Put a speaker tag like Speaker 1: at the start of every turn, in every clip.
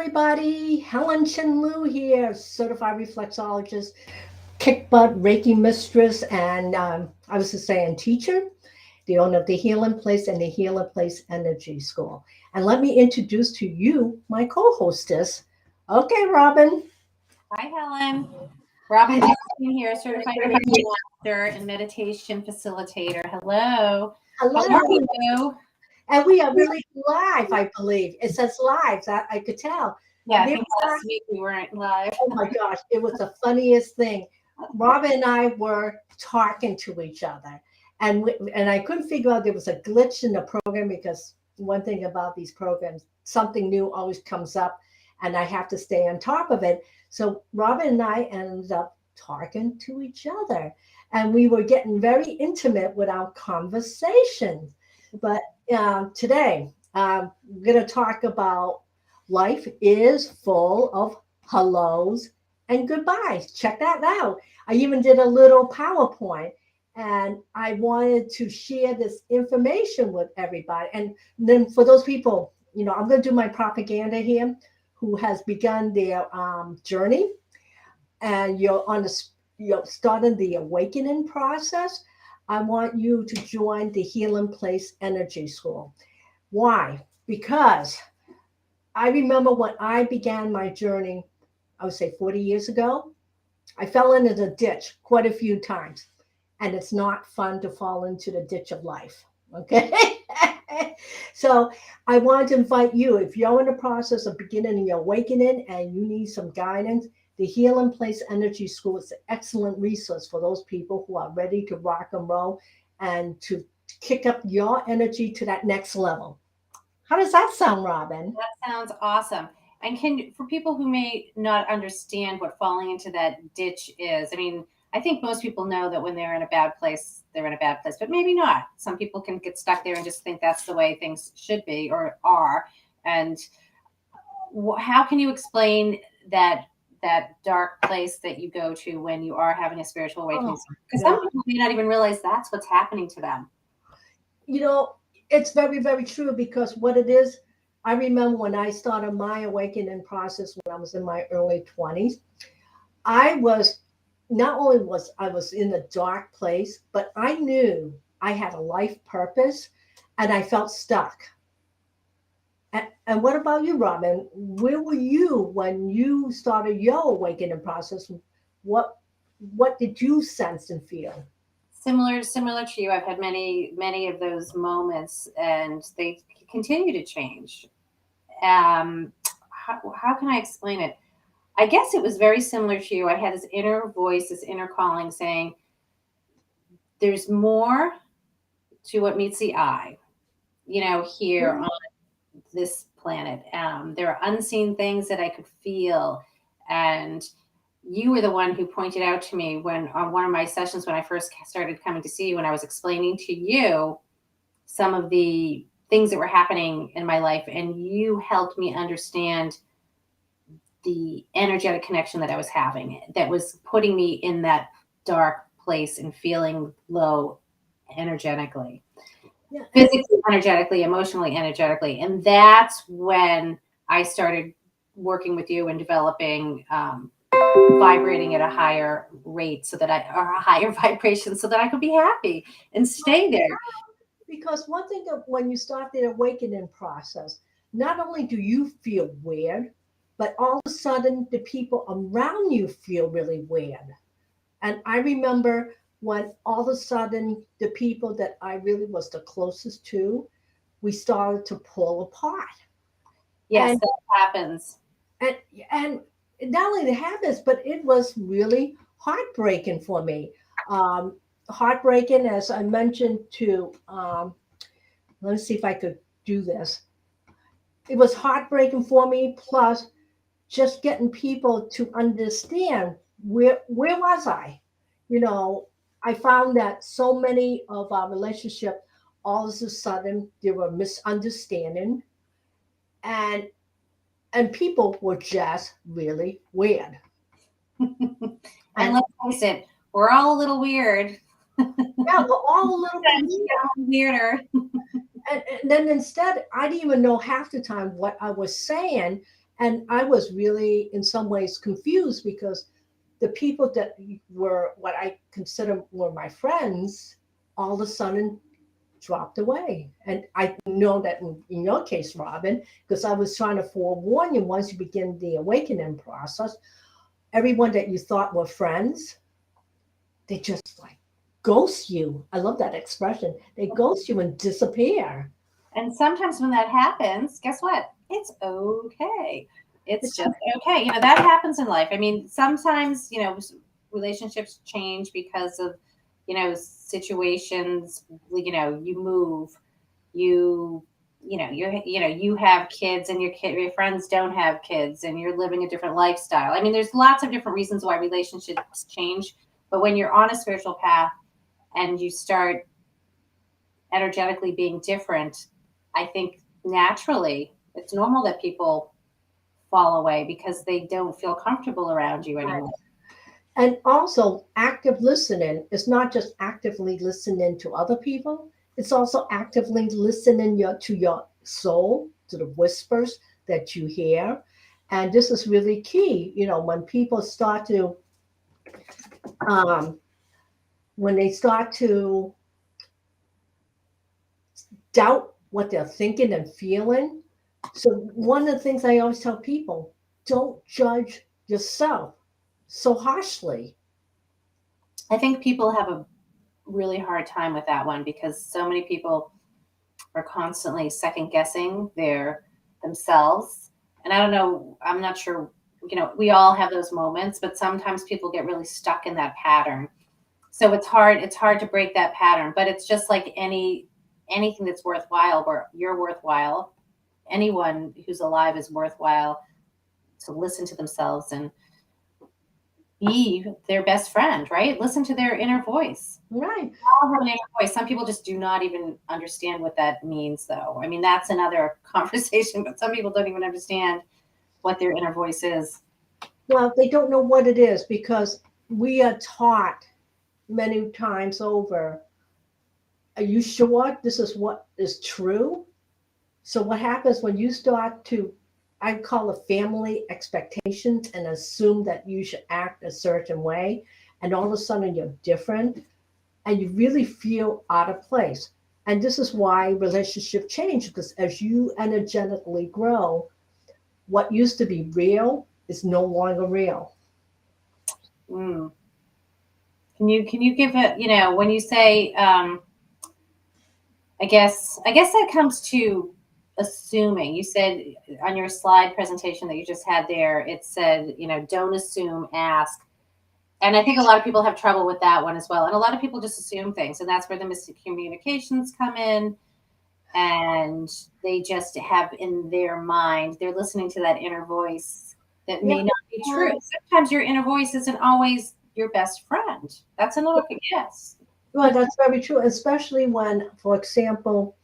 Speaker 1: everybody. Helen Lu here, certified reflexologist, kick butt Reiki mistress, and I was just saying teacher, the owner of the Healing Place and the Healing Place Energy School. And let me introduce to you my co-hostess. Okay, Robin.
Speaker 2: Hi, Helen. Robin Bornstein here, certified Reiki master and meditation facilitator. Hello. How
Speaker 1: Hello.
Speaker 2: are you?
Speaker 1: And we are really live, I believe. It says live. I could tell.
Speaker 2: Yeah, I
Speaker 1: There
Speaker 2: think
Speaker 1: are-
Speaker 2: last week we weren't live.
Speaker 1: oh my gosh, it was the funniest thing. Robin and I were talking to each other, and I couldn't figure out there was a glitch in the program because one thing about these programs, something new always comes up, and I have to stay on top of it. So Robin and I ended up talking to each other, and we were getting very intimate with our conversations. But today, we're going to talk about life is full of hellos and goodbyes. Check that out. I even did a little PowerPoint and I wanted to share this information with everybody. And then for those people, I'm going to do my propaganda here who has begun their journey and you're starting the awakening process. I want you to join the Healing Place Energy School. Why? Because I remember when I began my journey, I would say 40 years ago, I fell into the ditch quite a few times. And it's not fun to fall into the ditch of life. Okay. So I want to invite you, if you're in the process of beginning your awakening and you need some guidance, the Healing Place Energy School is an excellent resource for those people who are ready to rock and roll and to kick up your energy to that next level. How does that sound, Robin?
Speaker 2: That sounds awesome. And for people who may not understand what falling into that ditch is, I mean, I think most people know that when they're in a bad place, they're in a bad place, but maybe not. Some people can get stuck there and just think that's the way things should be or are. And how can you explain that dark place that you go to when you are having a spiritual awakening? Because some people may not even realize that's what's happening to them.
Speaker 1: You know, it's very, very true because what it is, I remember when I started my awakening process when I was in my early 20s, I was not only was I was in a dark place, but I knew I had a life purpose and I felt stuck. And what about you, Robin? Where were you when you started your awakening process? What what did you sense and feel?
Speaker 2: Similar to you, I've had many of those moments, and they continue to change. How can I explain it? I guess it was very similar to you. I had this inner voice, this inner calling saying, there's more to what meets the eye, here on this planet. There are unseen things that I could feel. And you were the one who pointed out to me when on one of my sessions, when I first started coming to see you, when I was explaining to you some of the things that were happening in my life. And you helped me understand the energetic connection that I was having that was putting me in that dark place and feeling low energetically,
Speaker 1: Yeah.
Speaker 2: physically, energetically, emotionally, energetically. And that's when I started working with you and developing, vibrating at a higher rate or a higher vibration so that I could be happy and stay there.
Speaker 1: Because one thing of when you start the awakening process, not only do you feel weird, but all of a sudden the people around you feel really weird. And I remember when all of a sudden the people that I really was the closest to, we started to pull apart.
Speaker 2: Yes,
Speaker 1: And
Speaker 2: that happens.
Speaker 1: and and not only the habits, but it was really heartbreaking for me. Heartbreaking, as I mentioned to. Let me see if I could do this. It was heartbreaking for me. Plus, just getting people to understand where was I. You know, I found that so many of our relationship, all of a sudden, there were misunderstanding, and people were just really weird.
Speaker 2: And
Speaker 1: And
Speaker 2: let's face it, we're all a little weird.
Speaker 1: yeah, we're all a little bit weird.
Speaker 2: Weirder.
Speaker 1: And then instead, I didn't even know half the time what I was saying. And I was really, in some ways, confused because the people that were what I consider were my friends all of a sudden dropped away. And I know that in your case, Robin, because I was trying to forewarn you, once you begin the awakening process, everyone that you thought were friends, they just like ghost you. I love that expression. They ghost you and disappear.
Speaker 2: And sometimes when that happens, guess what? It's okay. It's
Speaker 1: It's
Speaker 2: just okay. That happens in life. I mean, sometimes, relationships change because of, situations, you move, you, you have kids and your friends don't have kids and you're living a different lifestyle. I mean, there's lots of different reasons why relationships change. But when you're on a spiritual path and you start energetically being different, I think naturally it's normal that people fall away because they don't feel comfortable around you
Speaker 1: right.
Speaker 2: anymore.
Speaker 1: And also, active listening is not just actively listening to other people, it's also actively listening to your soul, to the whispers that you hear. And this is really key. When people start to, um, when they start to doubt what they're thinking and feeling. So, one of the things I always tell people, don't judge yourself so harshly.
Speaker 2: I think people have a really hard time with that one because so many people are constantly second guessing themselves. And I don't know, I'm not sure, we all have those moments, but sometimes people get really stuck in that pattern. So it's hard to break that pattern, but it's just like anything that's worthwhile, where you're worthwhile. Anyone who's alive is worthwhile to listen to themselves and be their best friend, right? Listen to their inner voice.
Speaker 1: Right.
Speaker 2: All have an inner voice. Some people just do not even understand what that means, though. I mean, that's another conversation, but some people don't even understand what their inner voice is.
Speaker 1: Well, they don't know what it is because we are taught many times over, are you sure this is what is true? So, what happens when you start to, I call it family expectations, and assume that you should act a certain way, and all of a sudden you're different, and you really feel out of place. And this is why relationship change, because as you energetically grow, what used to be real is no longer real.
Speaker 2: Mm. Can you give it, when you say, I guess that comes to assuming. You said on your slide presentation that you just had there, it said, don't assume, ask. And I think a lot of people have trouble with that one as well. And a lot of people just assume things, and that's where the miscommunications come in. And they just have in their mind, they're listening to that inner voice that
Speaker 1: Yeah.
Speaker 2: may not be true. Sometimes your inner voice isn't always your best friend. That's another guess.
Speaker 1: Well, that's very true, especially when, for example,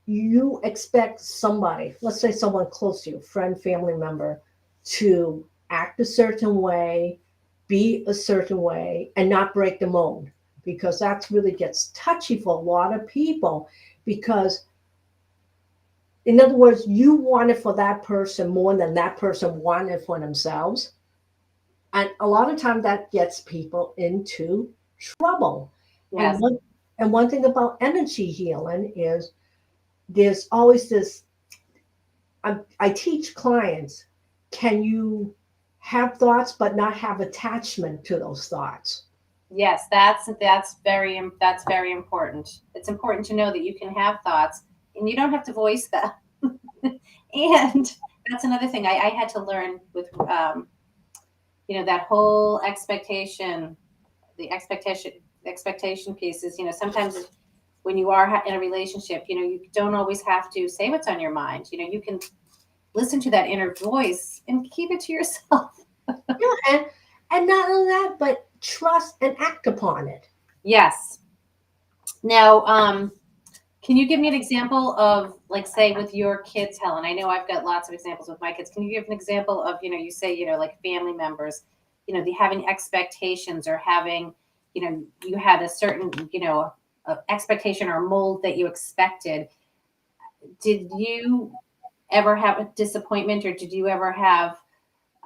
Speaker 1: you expect somebody, let's say someone close to you, friend, family member, to act a certain way, be a certain way, and not break the mold, because that's really gets touchy for a lot of people. Because, in other words, you want it for that person more than that person wanted for themselves. And a lot of time that gets people into trouble. And
Speaker 2: Yes.
Speaker 1: one thing about energy healing is there's always this. I teach clients, can you have thoughts but not have attachment to those thoughts?
Speaker 2: Yes, that's very important. It's important to know that you can have thoughts and you don't have to voice them. And that's another thing I had to learn with, that whole the expectation piece is, sometimes when you are in a relationship, you don't always have to say what's on your mind. You can listen to that inner voice and keep it to yourself.
Speaker 1: Yeah, and not only that, but trust and act upon it.
Speaker 2: Yes. Now, can you give me an example of, like, say, with your kids, Helen? I know I've got lots of examples with my kids. Can you give an example of, you say, like family members, the having expectations, or having, you had a certain, expectation or mold that you expected. Did you ever have a disappointment, or did you ever have,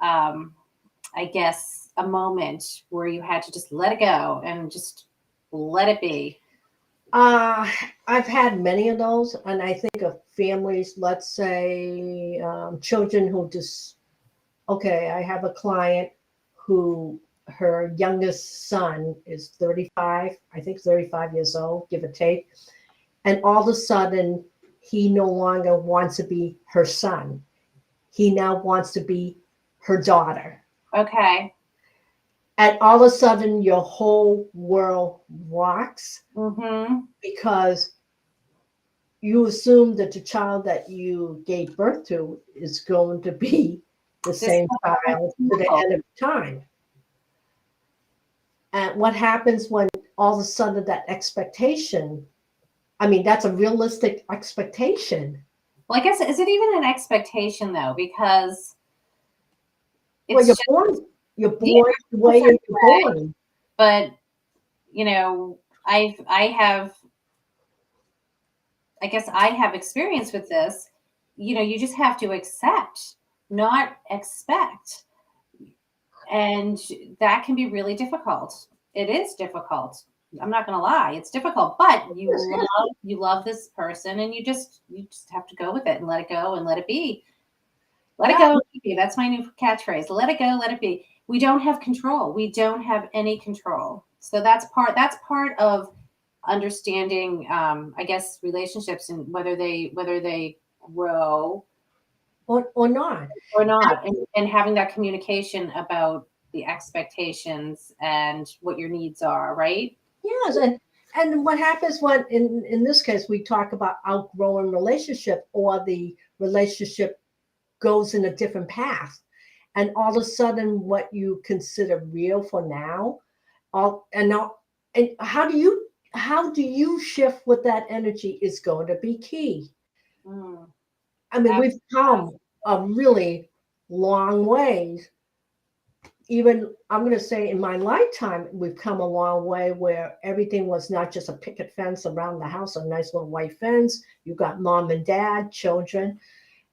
Speaker 2: I guess, a moment where you had to just let it go and just let it be?
Speaker 1: I've had many of those, and I think of families, let's say children who just, okay, I have a client who her youngest son is 35, I think 35 years old, give or take. And all of a sudden, he no longer wants to be her son. He now wants to be her daughter.
Speaker 2: Okay.
Speaker 1: And all of a sudden, your whole world rocks
Speaker 2: Mm-hmm.
Speaker 1: because you assume that the child that you gave birth to is going to be the same child to the end of time. And what happens when all of a sudden that expectation, I mean, that's a realistic expectation.
Speaker 2: Well, I guess, is it even an expectation though? Because
Speaker 1: Well,
Speaker 2: it's just,
Speaker 1: you're born the way you're born.
Speaker 2: but you know, I guess I have experience with this. You know, you just have to accept, not expect. And that can be really difficult. It is difficult. I'm not going to lie. It's difficult, but you love this person, and you just have to go with it and let it go and let it be. Let it go, let it be. That's my new catchphrase. Let it go, let it be. We don't have control. We don't have any control. So that's part of understanding, I guess, relationships, and whether they grow
Speaker 1: Or not.
Speaker 2: or not, and having that communication about the expectations and what your needs are, right?
Speaker 1: Yes, and what happens when in this case we talk about outgrowing relationship, or the relationship goes in a different path, and all of a sudden what you consider real for now, and how do you shift with that energy is going to be key.
Speaker 2: Mm,
Speaker 1: I mean, we've come a really long ways. Even I'm going to say in my lifetime, we've come a long way where everything was not just a picket fence around the house, a nice little white fence. You got mom and dad, children.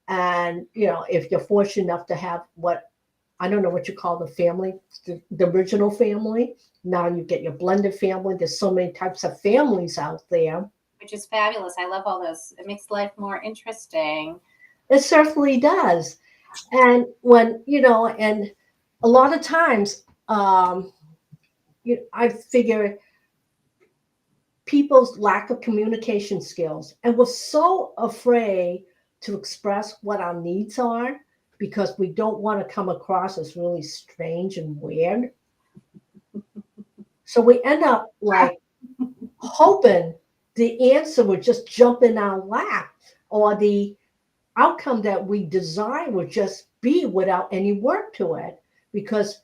Speaker 1: And, if you're fortunate enough to have what, I don't know what you call the family, the original family. Now you get your blended family. There's so many types of families out there.
Speaker 2: which is fabulous. I love all those. It makes life more interesting.
Speaker 1: It certainly does. And and a lot of times, I figure people's lack of communication skills, and we're so afraid to express what our needs are because we don't want to come across as really strange and weird. So we end up like hoping the answer would just jump in our lap, or the outcome that we desire would just be without any work to it. Because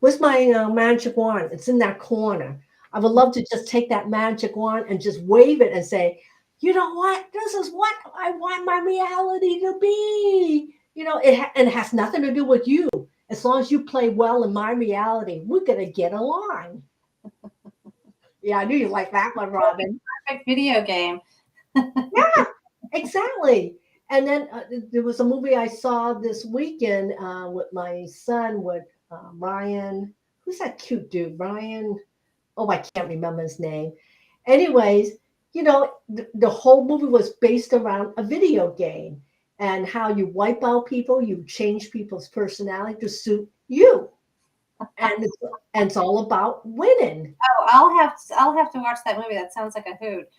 Speaker 1: where's my magic wand? It's in that corner. I would love to just take that magic wand and just wave it and say, you know what? This is what I want my reality to be. And it has nothing to do with you. As long as you play well in my reality, we're going to get along. Yeah, I knew you liked that one, Robin.
Speaker 2: Perfect video game.
Speaker 1: Yeah, exactly. And then there was a movie I saw this weekend with my son, with Ryan. Who's that cute dude? Ryan. Oh, I can't remember his name. Anyways, the whole movie was based around a video game and how you wipe out people, you change people's personality to suit you. And it's all about winning.
Speaker 2: Oh, I'll have to watch that movie. That sounds like a hoot.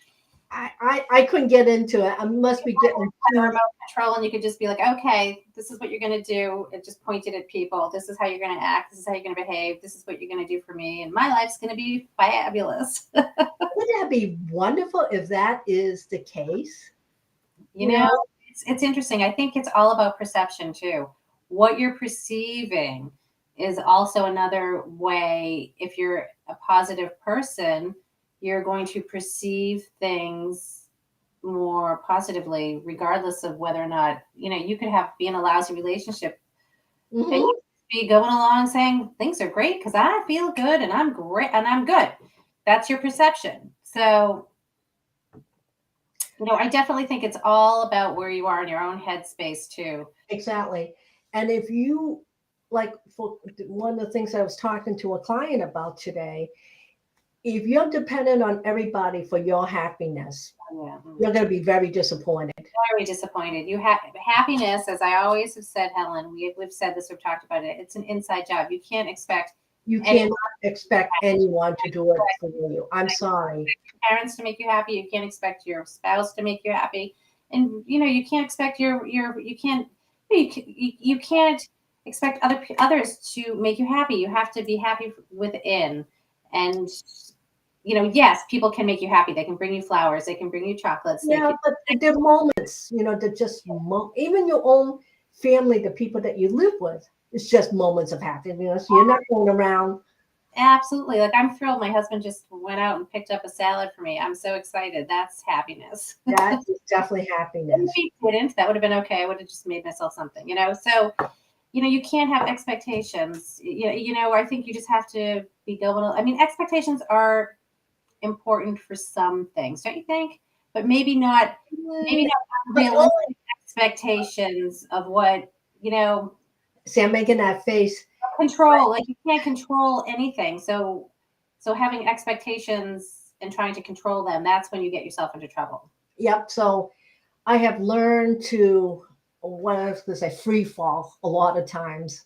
Speaker 1: I couldn't get into it. I must be getting
Speaker 2: The remote control, and you could just be like, okay, this is what you're going to do. It just pointed at people. This is how you're going to act. This is how you're going to behave. This is what you're going to do for me. And my life's going to be fabulous.
Speaker 1: Wouldn't that be wonderful if that is the case?
Speaker 2: You know, it's interesting. I think it's all about perception too. What you're perceiving is also another way. If you're a positive person, you're going to perceive things more positively, regardless of whether or not, you could be in a lousy relationship, and you be going along saying things are great because I feel good and I'm great and I'm good. That's your perception. So I definitely think it's all about where you are in your own headspace too.
Speaker 1: Exactly. And if you, like, for one of the things I was talking to a client about today, if you're dependent on everybody for your happiness,
Speaker 2: Yeah.
Speaker 1: you're going to be very disappointed.
Speaker 2: Very disappointed. You have happiness, as I always have said, Helen. We've said this. We've talked about it. It's an inside job. You can't expect
Speaker 1: You
Speaker 2: any
Speaker 1: can't expect anyone to do it for you. I'm sorry.
Speaker 2: parents to make you happy. You can't expect your spouse to make you happy, and you can't expect you can't expect others to make you happy. You have to be happy within, and yes, people can make you happy. They can bring you flowers. They can bring you chocolates. They
Speaker 1: Yeah,
Speaker 2: can.
Speaker 1: but there are moments, that just, even your own family, the people that you live with, it's just moments of happiness. You're not going around.
Speaker 2: Absolutely. Like, I'm thrilled. My husband just went out and picked up a salad for me. I'm so excited. That's happiness.
Speaker 1: That is definitely
Speaker 2: If
Speaker 1: happiness.
Speaker 2: he didn't, that would have been okay. I would have just made myself something. So, you can't have expectations. I think you just have to be gullible. I mean, expectations are important for some things, don't you think? But maybe not
Speaker 1: But only,
Speaker 2: unrealistic expectations of what,
Speaker 1: see, I'm making that face.
Speaker 2: control. Like, you can't control anything. So having expectations and trying to control them, that's when you get yourself into trouble.
Speaker 1: Yep. So I have learned to, what I was going to say, free fall a lot of times.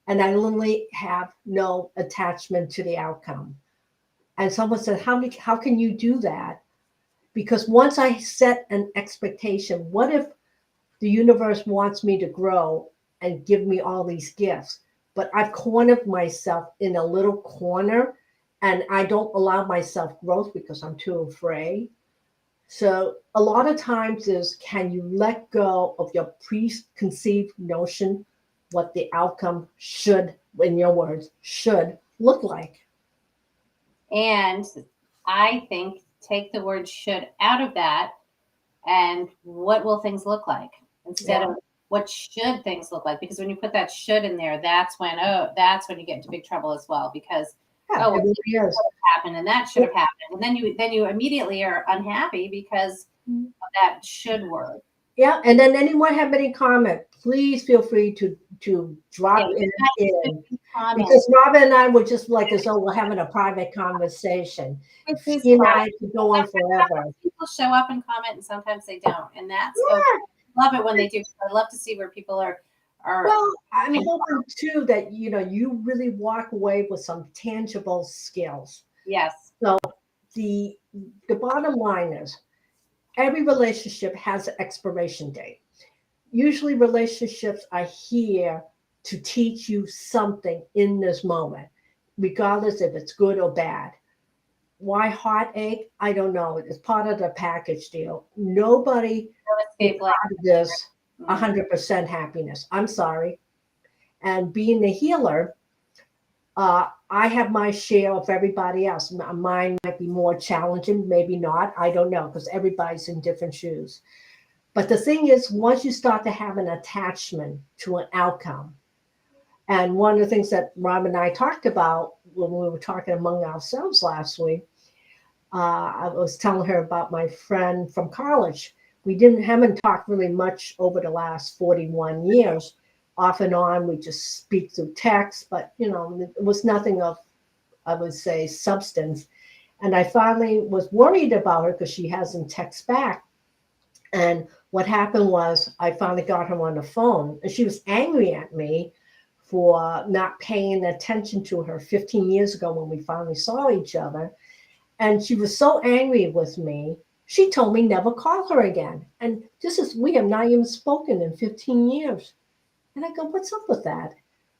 Speaker 1: And I literally have no attachment to the outcome. And someone said, how can you do that? Because once I set an expectation, what if the universe wants me to grow and give me all these gifts, but I've cornered myself in a little corner and I don't allow myself growth because I'm too afraid. So a lot of times is, can you let go of your preconceived notion what the outcome should, in your words, should look like?
Speaker 2: And I think take the word should out of that, and what will things look like instead
Speaker 1: Yeah.
Speaker 2: of what should things look like? Because when you put that should in there, that's when you get into big trouble as well. Because
Speaker 1: Yeah,
Speaker 2: oh,
Speaker 1: it
Speaker 2: well,
Speaker 1: really
Speaker 2: this should
Speaker 1: is.
Speaker 2: have happened and that should have happened, and then you immediately are unhappy because of that should word.
Speaker 1: Yeah, and then anyone have any comment, please feel free to
Speaker 2: Yeah,
Speaker 1: drop
Speaker 2: it's
Speaker 1: in,
Speaker 2: nice comment.
Speaker 1: because Robin and I were just like as though we're having a private conversation.
Speaker 2: This is
Speaker 1: She and
Speaker 2: private.
Speaker 1: I could go on forever.
Speaker 2: Sometimes people show up and comment, and sometimes they don't, and that's okay.
Speaker 1: Yeah.
Speaker 2: I love it when they do. I love to see where people are.
Speaker 1: Well, I'm hoping too that you really walk away with some tangible skills.
Speaker 2: Yes.
Speaker 1: So the the bottom line is, every relationship has an expiration date. Usually relationships are here to teach you something in this moment, regardless if it's good or bad. Why heartache? I don't know. It's part of the package deal. Nobody gets
Speaker 2: Escape life.
Speaker 1: out of this 100% happiness. I'm sorry. And being the healer, I have my share of everybody else. Mine might be more challenging, maybe not. I don't know, because everybody's in different shoes. But the thing is, once you start to have an attachment to an outcome, and one of the things that Rob and I talked about when we were talking among ourselves last week, I was telling her about my friend from college. We haven't talked really much over the last 41 years. Off and on, we just speak through text, but it was nothing of, I would say, substance. And I finally was worried about her because she hasn't texted back. And what happened was I finally got her on the phone, and she was angry at me for not paying attention to her 15 years ago when we finally saw each other. And she was so angry with me, she told me never call her again. And we have not even spoken in 15 years. And I go, what's up with that?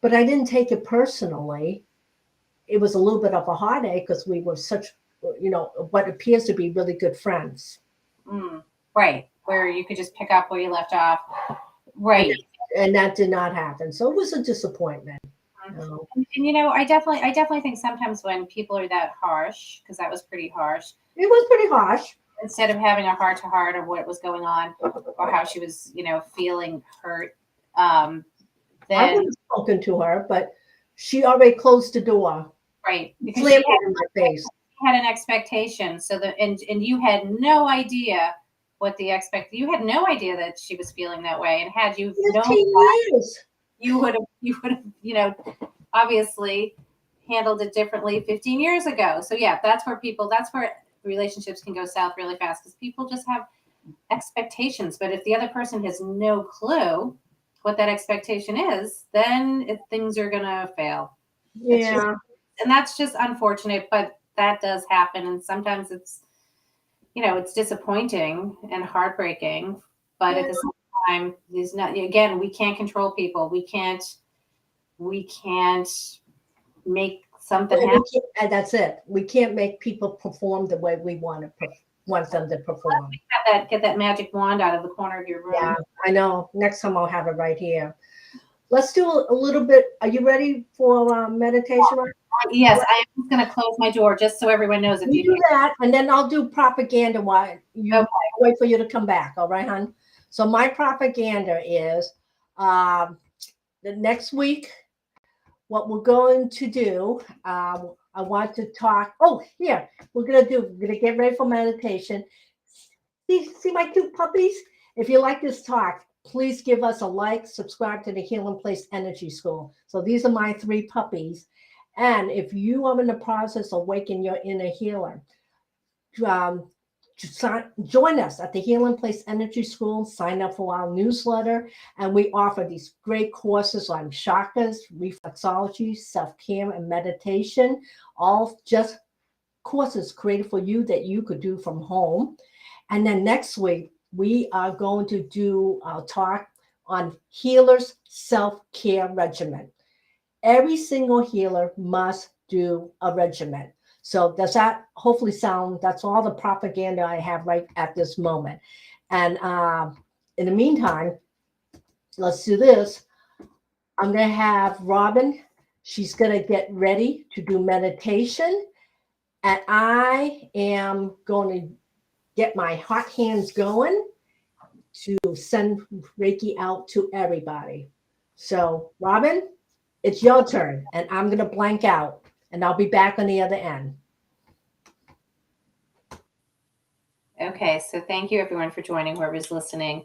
Speaker 1: But I didn't take it personally. It was a little bit of a heartache because we were such, what appears to be really good friends.
Speaker 2: Right. Where you could just pick up where you left off. Right.
Speaker 1: And that did not happen. So it was a disappointment.
Speaker 2: And I definitely think sometimes when people are that harsh, because that was pretty harsh.
Speaker 1: It was pretty harsh.
Speaker 2: Instead of having a heart to heart of what was going on or how she was, feeling hurt,
Speaker 1: I
Speaker 2: then
Speaker 1: would have spoken to her, but she already closed the door.
Speaker 2: right, because
Speaker 1: Slammed it in my face.
Speaker 2: had an expectation, so that and you had no idea what the you had no idea that she was feeling that way. And had you known
Speaker 1: 15
Speaker 2: that,
Speaker 1: years.
Speaker 2: you would have, obviously handled it differently 15 years ago. So yeah, that's where relationships can go south really fast, because people just have expectations. But if the other person has no clue what that expectation is, then things are going to fail.
Speaker 1: Yeah.
Speaker 2: And that's just unfortunate, but that does happen. And sometimes it's disappointing and heartbreaking, but at the same time, we can't control people. We can't make something happen.
Speaker 1: That's it. We can't make people perform the way we want them to perform.
Speaker 2: Get that magic wand out of the corner of your room.
Speaker 1: Yeah, I know. Next time I'll have it right here. Let's do a little bit. Are you ready for meditation?
Speaker 2: Yes, I am going to close my door just so everyone knows. If you
Speaker 1: do that, and then I'll do propaganda while you wait for you to come back. All right, hon? So my propaganda is the next week, what we're going to do, I want to talk. Oh, here, we're going to get ready for meditation. See my cute puppies? If you like this talk, please give us a like, subscribe to the Healing Place Energy School. So these are my 3 puppies. And if you are in the process of waking your inner healer, join us at the Healing Place Energy School. Sign up for our newsletter, and we offer these great courses on chakras, reflexology, self-care, and meditation. All just courses created for you that you could do from home. And then next week, we are going to do a talk on healer's self-care regimen. Every single healer must do a regimen. So does that hopefully sound, that's all the propaganda I have right at this moment. And in the meantime, let's do this. I'm going to have Robin. She's going to get ready to do meditation. And I am going to get my hot hands going to send Reiki out to everybody. So Robin, it's your turn, and I'm going to blank out, and I'll be back on the other end.
Speaker 2: Okay, so thank you everyone for joining, whoever's listening.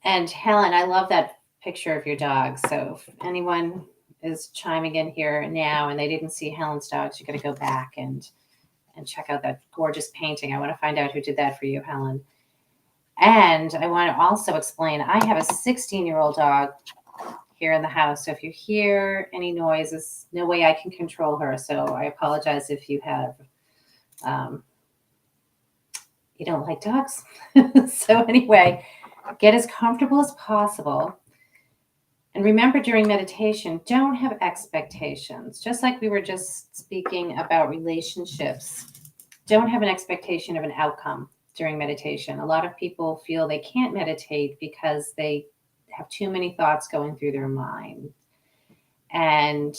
Speaker 2: And Helen, I love that picture of your dog. So if anyone is chiming in here now and they didn't see Helen's dogs, you got to go back and check out that gorgeous painting. I want to find out who did that for you, Helen. And I want to also explain, I have a 16-year-old dog here in the house. So if you hear any noises, no way I can control her. So I apologize if you have, you don't like dogs. So anyway, get as comfortable as possible. And remember, during meditation, don't have expectations. Just like we were just speaking about relationships, don't have an expectation of an outcome during meditation. A lot of people feel they can't meditate because they have too many thoughts going through their mind. And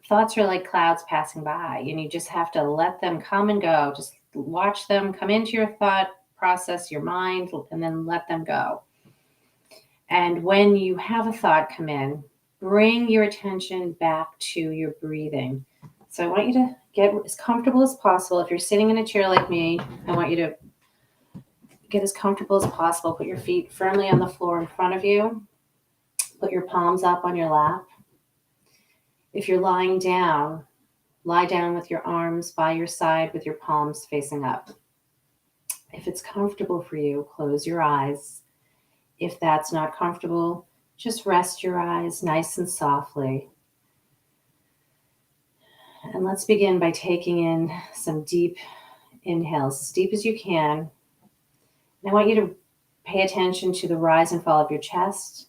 Speaker 2: thoughts are like clouds passing by, and you just have to let them come and go. Just watch them come into your thought process, your mind, and then let them go. And when you have a thought come in, bring your attention back to your breathing. So I want you to get as comfortable as possible. If you're sitting in a chair like me, I want you to get as comfortable as possible. Put your feet firmly on the floor in front of you. Put your palms up on your lap. If you're lying down, lie down with your arms by your side with your palms facing up. If it's comfortable for you, close your eyes. If that's not comfortable, just rest your eyes nice and softly. And let's begin by taking in some deep inhales, as deep as you can. And I want you to pay attention to the rise and fall of your chest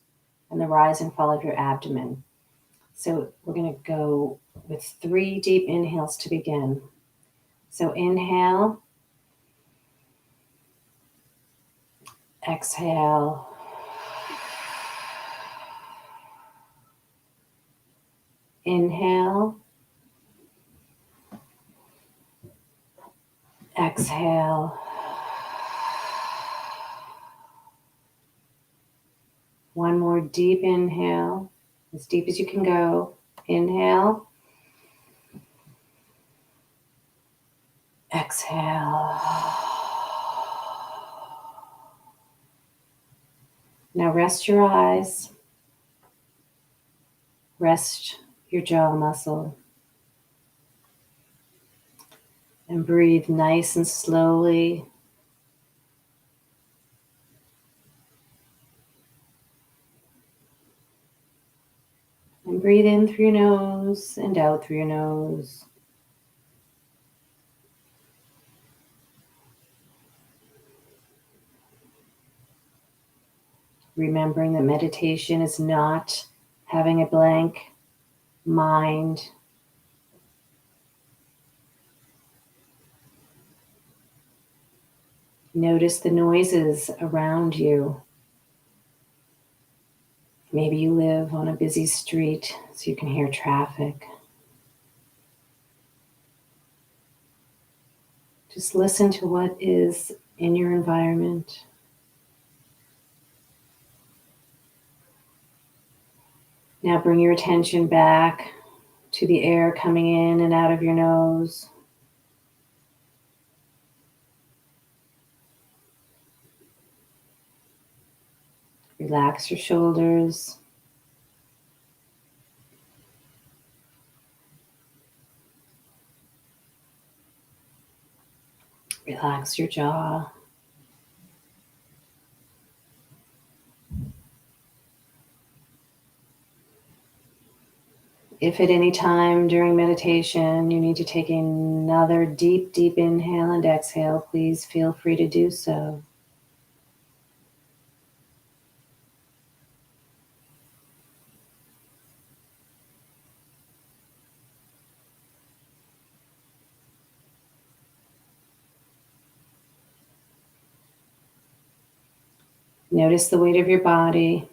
Speaker 2: and the rise and fall of your abdomen. So we're going to go with 3 deep inhales to begin. So inhale, exhale, inhale, exhale, one more deep inhale, as deep as you can go. Inhale, exhale, Now rest your eyes. Rest your jaw muscle. And breathe nice and slowly. And breathe in through your nose and out through your nose. Remembering that meditation is not having a blank mind. Notice the noises around you. Maybe you live on a busy street, so you can hear traffic. Just listen to what is in your environment. Now bring your attention back to the air coming in and out of your nose. Relax your shoulders. Relax your jaw. If at any time during meditation you need to take another deep, deep inhale and exhale, please feel free to do so. Notice the weight of your body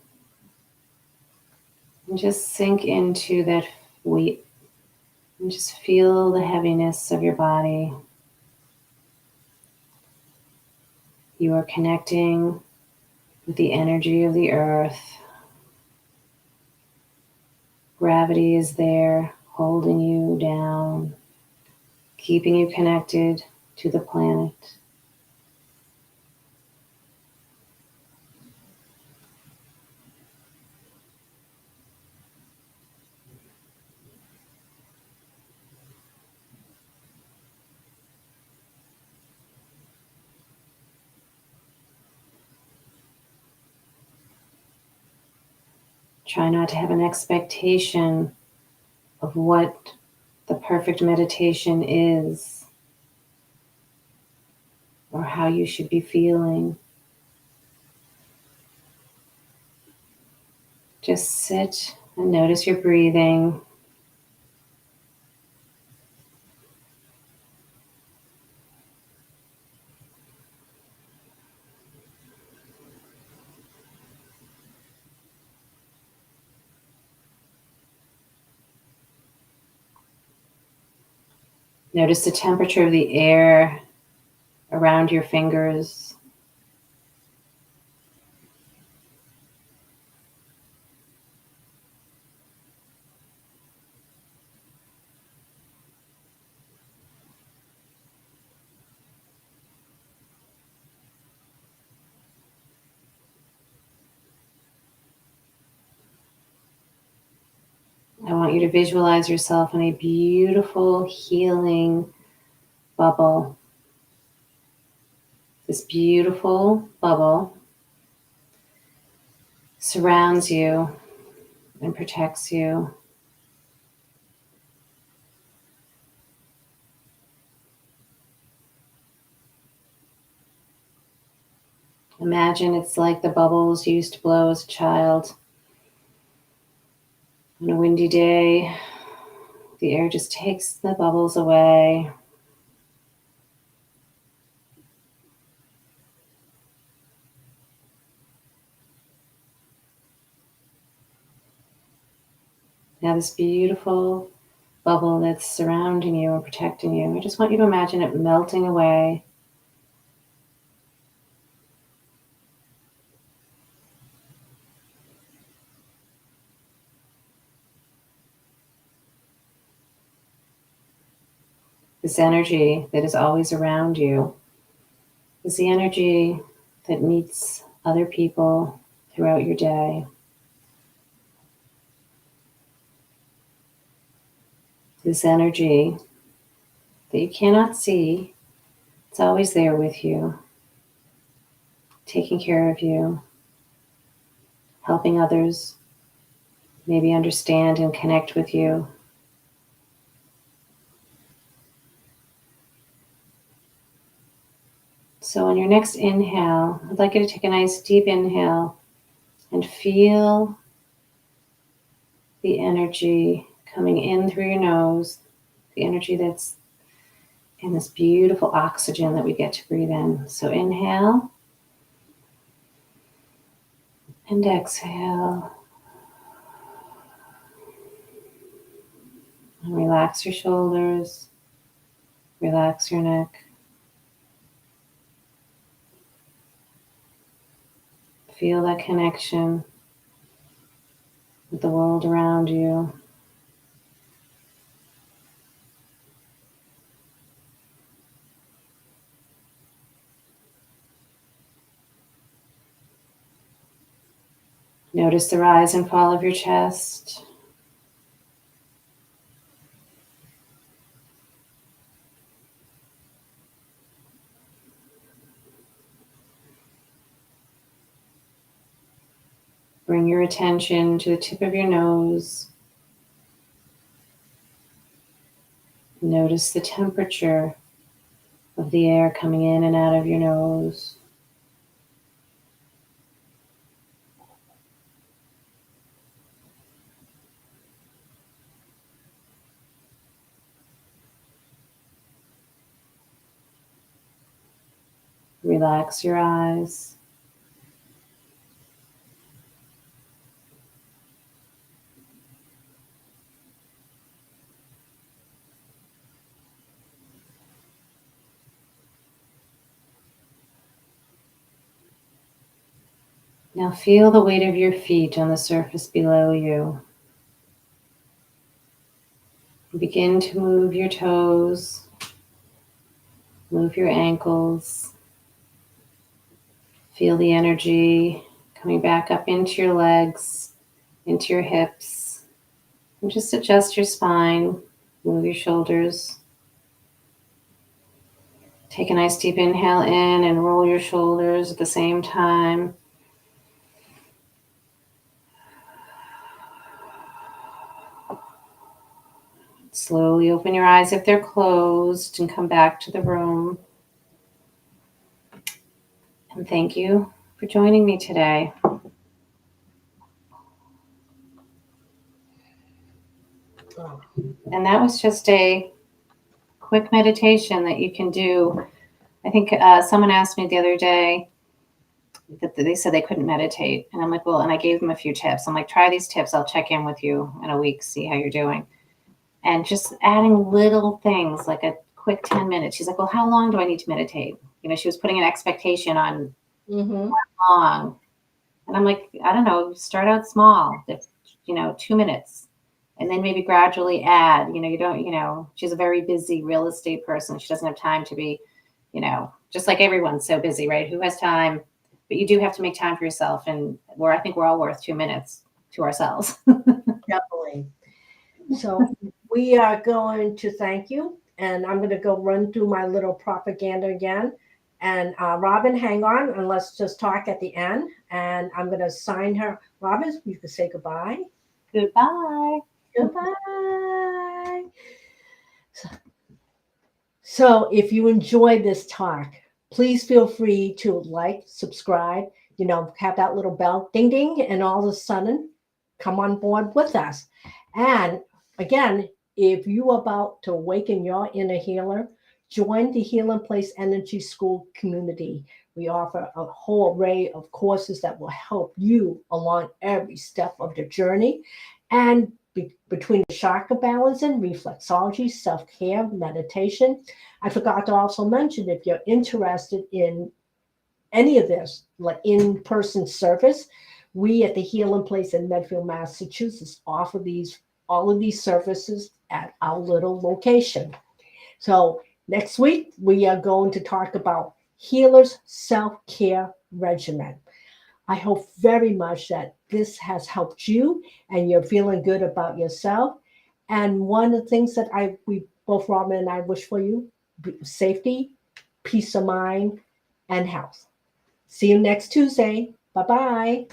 Speaker 2: and just sink into that weight and just feel the heaviness of your body. You are connecting with the energy of the earth. Gravity is there, holding you down, keeping you connected to the planet. Try not to have an expectation of what the perfect meditation is or how you should be feeling. Just sit and notice your breathing. Notice the temperature of the air around your fingers. I want you to visualize yourself in a beautiful healing bubble. This beautiful bubble surrounds you and protects you. Imagine it's like the bubbles you used to blow as a child. On a windy day, the air just takes the bubbles away. Now this beautiful bubble that's surrounding you and protecting you, I just want you to imagine it melting away. This energy that is always around you is the energy that meets other people throughout your day. This energy that you cannot see, it's always there with you, taking care of you, helping others maybe understand and connect with you. So on your next inhale, I'd like you to take a nice deep inhale and feel the energy coming in through your nose, the energy that's in this beautiful oxygen that we get to breathe in. So inhale and exhale. And relax your shoulders, relax your neck. Feel that connection with the world around you. Notice the rise and fall of your chest. Bring your attention to the tip of your nose. Notice the temperature of the air coming in and out of your nose. Relax your eyes. Now feel the weight of your feet on the surface below you. Begin to move your toes, move your ankles. Feel the energy coming back up into your legs, into your hips. And just adjust your spine, move your shoulders. Take a nice deep inhale in and roll your shoulders at the same time. Slowly open your eyes if they're closed and come back to the room. And thank you for joining me today. And that was just a quick meditation that you can do. I think someone asked me the other day that they said they couldn't meditate. And I'm like, well, and I gave them a few tips. I'm like, try these tips. I'll check in with you in a week, see how you're doing. And just adding little things like a quick 10 minutes. She's like, well, how long do I need to meditate? You know, she was putting an expectation on how long. And I'm like, I don't know, start out small, 2 minutes. And then maybe gradually add, she's a very busy real estate person. She doesn't have time to be, just like everyone's so busy, right? Who has time? But you do have to make time for yourself. And I think we're all worth 2 minutes to ourselves.
Speaker 1: Definitely. So we are going to thank you. And I'm going to go run through my little propaganda again. And Robin, hang on, and let's just talk at the end. And I'm going to sign her. Robin, you can say goodbye.
Speaker 2: Goodbye.
Speaker 1: Goodbye. So if you enjoyed this talk, please feel free to like, subscribe, have that little bell ding ding, and all of a sudden come on board with us. And again, if you're about to awaken your inner healer, join the Healing Place Energy School community. We offer a whole array of courses that will help you along every step of the journey. And between the chakra balancing, reflexology, self-care, meditation. I forgot to also mention, if you're interested in any of this, like in-person service, we at the Healing Place in Medfield, Massachusetts offer all of these services at our little location. So next week, we are going to talk about Healer's Self-Care Regimen. I hope very much that this has helped you and you're feeling good about yourself. And one of the things that we both, Robin and I, wish for you, safety, peace of mind, and health. See you next Tuesday. Bye-bye.